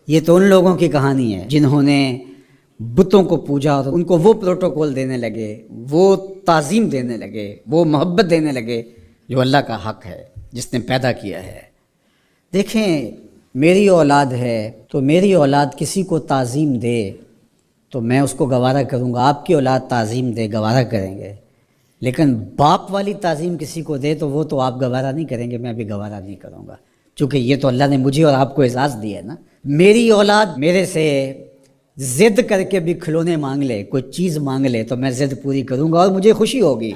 یہ تو ان لوگوں کی کہانی ہے جنہوں نے بتوں کو پوجا اور ان کو وہ پروٹوکول دینے لگے، وہ تعظیم دینے لگے، وہ محبت دینے لگے جو اللہ کا حق ہے، جس نے پیدا کیا ہے۔ دیکھیں، میری اولاد ہے تو میری اولاد کسی کو تعظیم دے تو میں اس کو گوارا کروں گا، آپ کی اولاد تعظیم دے گوارا کریں گے، لیکن باپ والی تعظیم کسی کو دے تو وہ تو آپ گوارا نہیں کریں گے، میں بھی گوارا نہیں کروں گا، چونکہ یہ تو اللہ نے مجھے اور آپ کو اعزاز دیا ہے نا۔ میری اولاد میرے سے ضد کر کے بھی کھلونے مانگ لے، کوئی چیز مانگ لے تو میں ضد پوری کروں گا اور مجھے خوشی ہوگی،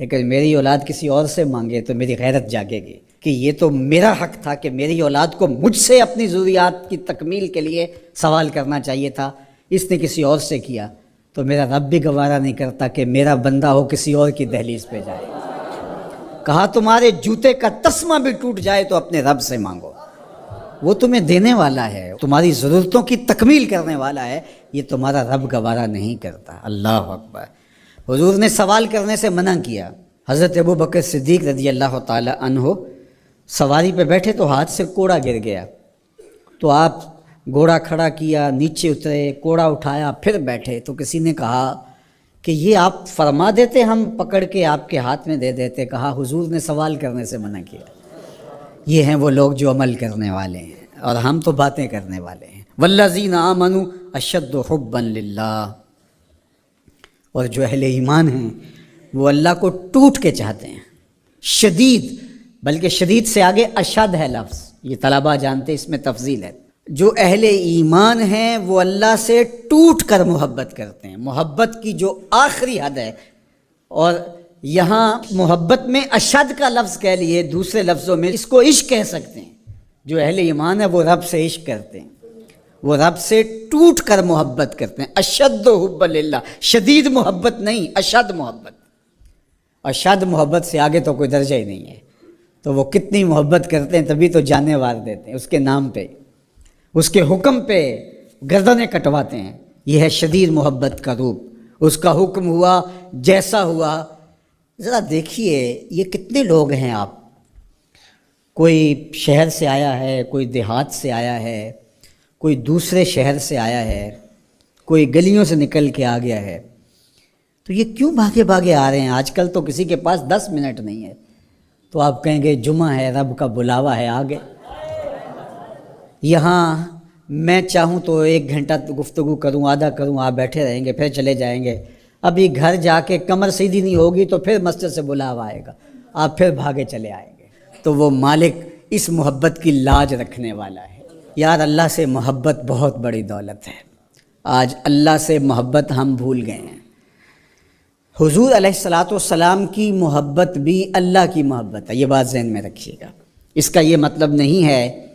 لیکن میری اولاد کسی اور سے مانگے تو میری غیرت جاگے گی کہ یہ تو میرا حق تھا کہ میری اولاد کو مجھ سے اپنی ضروریات کی تکمیل کے لیے سوال کرنا چاہیے تھا، اس نے کسی اور سے کیا تو میرا رب بھی گوارا نہیں کرتا کہ میرا بندہ ہو کسی اور کی دہلیز پہ جائے۔ کہا تمہارے جوتے کا تسمہ بھی ٹوٹ جائے تو اپنے رب سے مانگو، وہ تمہیں دینے والا ہے، تمہاری ضرورتوں کی تکمیل کرنے والا ہے، یہ تمہارا رب گوارا نہیں کرتا۔ اللہ اکبر۔ حضور نے سوال کرنے سے منع کیا۔ حضرت ابوبکر صدیق رضی اللہ تعالی عنہ سواری پہ بیٹھے تو ہاتھ سے کوڑا گر گیا، تو آپ گھوڑا کھڑا کیا، نیچے اترے، کوڑا اٹھایا، پھر بیٹھے، تو کسی نے کہا کہ یہ آپ فرما دیتے، ہم پکڑ کے آپ کے ہاتھ میں دے دیتے۔ کہا حضور نے سوال کرنے سے منع کیا۔ یہ ہیں وہ لوگ جو عمل کرنے والے ہیں اور ہم تو باتیں کرنے والے ہیں۔ والذین آمنوا اشد حبا للہ، اور جو اہل ایمان ہیں وہ اللہ کو ٹوٹ کے چاہتے ہیں، شدید، بلکہ شدید سے آگے اشد ہے لفظ، یہ طلباء جانتے، اس میں تفضیل ہے۔ جو اہل ایمان ہیں وہ اللہ سے ٹوٹ کر محبت کرتے ہیں، محبت کی جو آخری حد ہے، اور یہاں محبت میں اشد کا لفظ کہہ لیے، دوسرے لفظوں میں اس کو عشق کہہ سکتے ہیں۔ جو اہل ایمان ہے وہ رب سے عشق کرتے ہیں، وہ رب سے ٹوٹ کر محبت کرتے ہیں۔ اشد حب للہ، شدید محبت نہیں، اشد محبت۔ اشد محبت سے آگے تو کوئی درجہ ہی نہیں ہے، تو وہ کتنی محبت کرتے ہیں، تبھی تو جانیں وار دیتے ہیں اس کے نام پہ، اس کے حکم پہ گردنیں کٹواتے ہیں۔ یہ ہے شدید محبت کا روپ۔ اس کا حکم ہوا جیسا ہوا۔ ذرا دیکھیے یہ کتنے لوگ ہیں، آپ کوئی شہر سے آیا ہے، کوئی دیہات سے آیا ہے، کوئی دوسرے شہر سے آیا ہے، کوئی گلیوں سے نکل کے آ گیا ہے، تو یہ کیوں بھاگے بھاگے آ رہے ہیں؟ آج کل تو کسی کے پاس 10 منٹ نہیں ہے، تو آپ کہیں گے جمعہ ہے، رب کا بلاوا ہے، آگے یہاں میں چاہوں تو 1 گھنٹہ گفتگو کروں، آدھا کروں، آپ بیٹھے رہیں گے، پھر چلے جائیں گے۔ ابھی گھر جا کے کمر سیدھی نہیں ہوگی تو پھر مسجد سے بلاوا آئے گا، آپ پھر بھاگے چلے آئیں گے۔ تو وہ مالک اس محبت کی لاج رکھنے والا ہے۔ یار اللہ سے محبت بہت بڑی دولت ہے، آج اللہ سے محبت ہم بھول گئے ہیں۔ حضور علیہ الصلاۃ والسلام کی محبت بھی اللہ کی محبت ہے، یہ بات ذہن میں رکھیے گا۔ اس کا یہ مطلب نہیں ہے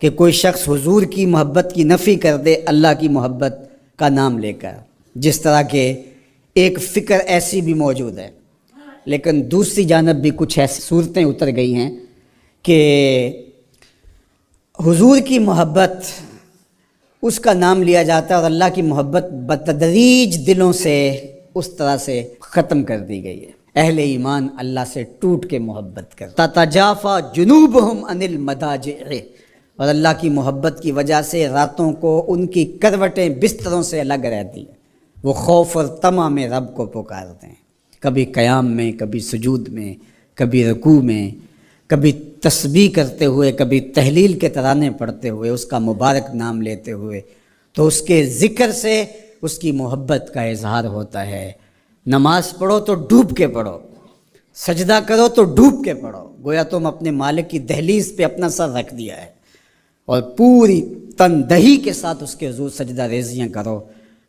کہ کوئی شخص حضور کی محبت کی نفی کر دے اللہ کی محبت کا نام لے کر، جس طرح کہ ایک فکر ایسی بھی موجود ہے، لیکن دوسری جانب بھی کچھ ایسی صورتیں اتر گئی ہیں کہ حضور کی محبت اس کا نام لیا جاتا ہے اور اللہ کی محبت بتدریج دلوں سے اس طرح سے ختم کر دی گئی ہے۔ اہل ایمان اللہ سے ٹوٹ کے محبت کرتا، تتجافی جنوبہم عن المضاجع، اور اللہ کی محبت کی وجہ سے راتوں کو ان کی کروٹیں بستروں سے الگ رہتی ہیں، وہ خوف اور طمع میں رب کو پکارتے ہیں، کبھی قیام میں، کبھی سجود میں، کبھی رکوع میں، کبھی تسبیح کرتے ہوئے، کبھی تہلیل کے ترانے پڑھتے ہوئے، اس کا مبارک نام لیتے ہوئے، تو اس کے ذکر سے اس کی محبت کا اظہار ہوتا ہے۔ نماز پڑھو تو ڈوب کے پڑھو، سجدہ کرو تو ڈوب کے پڑھو، گویا تم اپنے مالک کی دہلیز پہ اپنا سر رکھ دیا ہے، اور پوری تن دہی کے ساتھ اس کے حضور سجدہ ریزیاں کرو،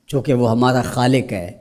چونکہ وہ ہمارا خالق ہے۔